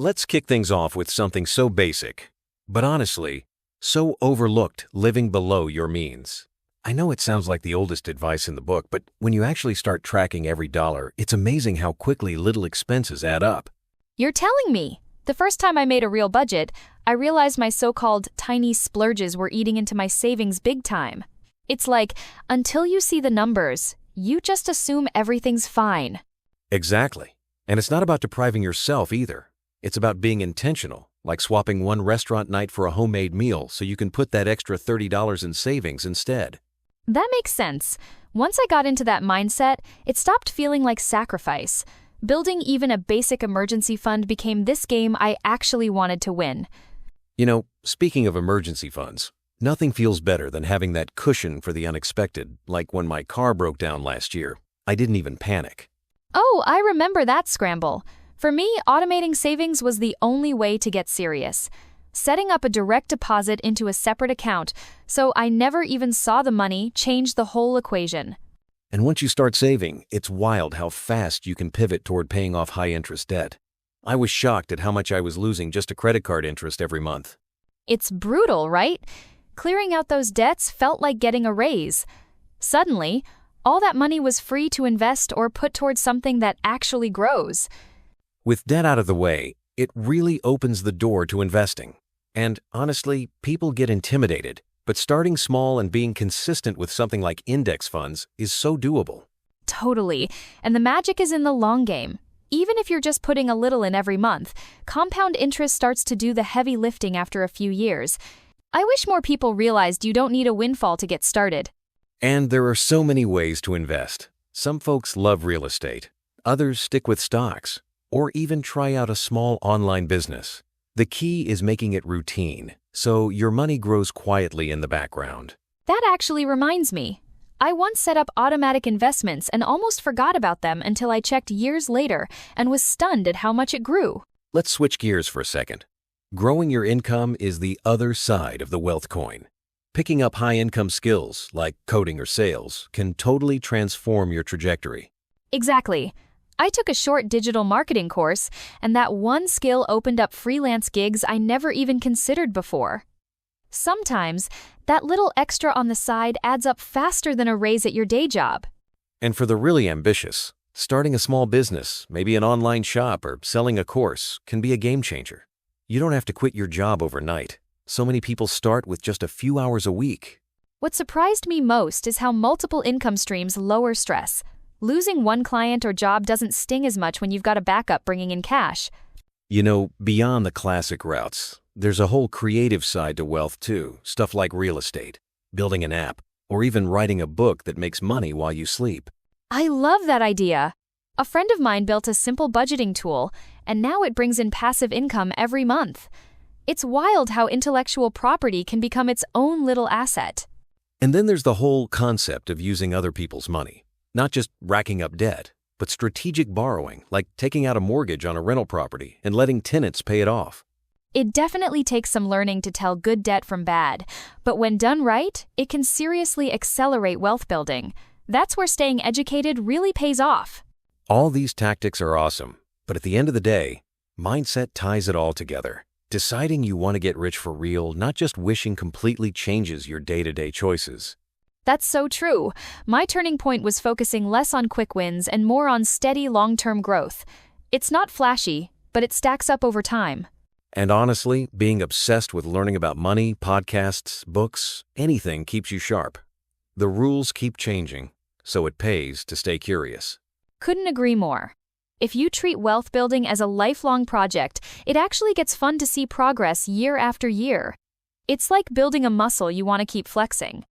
Let's kick things off with something so basic, but honestly, so overlooked: living below your means. I know it sounds like the oldest advice in the book, but when you actually start tracking every dollar, it's amazing how quickly little expenses add up. You're telling me. The first time I made a real budget, I realized my so-called tiny splurges were eating into my savings big time. It's like, until you see the numbers, you just assume everything's fine. Exactly. And it's not about depriving yourself either. It's about being intentional, like swapping one restaurant night for a homemade meal so you can put that extra $30 in savings instead. That makes sense. Once I got into that mindset, it stopped feeling like sacrifice. Building even a basic emergency fund became this game I actually wanted to win. You know, speaking of emergency funds, nothing feels better than having that cushion for the unexpected, like when my car broke down last year. I didn't even panic. Oh, I remember that scramble. For me, automating savings was the only way to get serious. Setting up a direct deposit into a separate account, so I never even saw the money, changed the whole equation. And once you start saving, it's wild how fast you can pivot toward paying off high-interest debt. I was shocked at how much I was losing just to credit card interest every month. It's brutal, right? Clearing out those debts felt like getting a raise. Suddenly, all that money was free to invest or put towards something that actually grows. With debt out of the way, it really opens the door to investing. And honestly, people get intimidated, but starting small and being consistent with something like index funds is so doable. Totally. And the magic is in the long game. Even if you're just putting a little in every month, compound interest starts to do the heavy lifting after a few years. I wish more people realized you don't need a windfall to get started. And there are so many ways to invest. Some folks love real estate. Others stick with stocks, or even try out a small online business. The key is making it routine, so your money grows quietly in the background. That actually reminds me. I once set up automatic investments and almost forgot about them until I checked years later and was stunned at how much it grew. Let's switch gears for a second. Growing your income is the other side of the wealth coin. Picking up high-income skills like coding or sales can totally transform your trajectory. Exactly. I took a short digital marketing course, and that one skill opened up freelance gigs I never even considered before. Sometimes, that little extra on the side adds up faster than a raise at your day job. And for the really ambitious, starting a small business, maybe an online shop or selling a course, can be a game changer. You don't have to quit your job overnight. So many people start with just a few hours a week. What surprised me most is how multiple income streams lower stress. Losing one client or job doesn't sting as much when you've got a backup bringing in cash. You know, beyond the classic routes, there's a whole creative side to wealth too. Stuff like real estate, building an app, or even writing a book that makes money while you sleep. I love that idea. A friend of mine built a simple budgeting tool, and now it brings in passive income every month. It's wild how intellectual property can become its own little asset. And then there's the whole concept of using other people's money. Not just racking up debt, but strategic borrowing, like taking out a mortgage on a rental property and letting tenants pay it off. It definitely takes some learning to tell good debt from bad, but when done right, it can seriously accelerate wealth building. That's where staying educated really pays off. All these tactics are awesome, but at the end of the day, mindset ties it all together. Deciding you want to get rich for real, not just wishing, completely changes your day-to-day choices. That's so true. My turning point was focusing less on quick wins and more on steady long-term growth. It's not flashy, but it stacks up over time. And honestly, being obsessed with learning about money, podcasts, books, anything keeps you sharp. The rules keep changing, so it pays to stay curious. Couldn't agree more. If you treat wealth building as a lifelong project, it actually gets fun to see progress year after year. It's like building a muscle you want to keep flexing.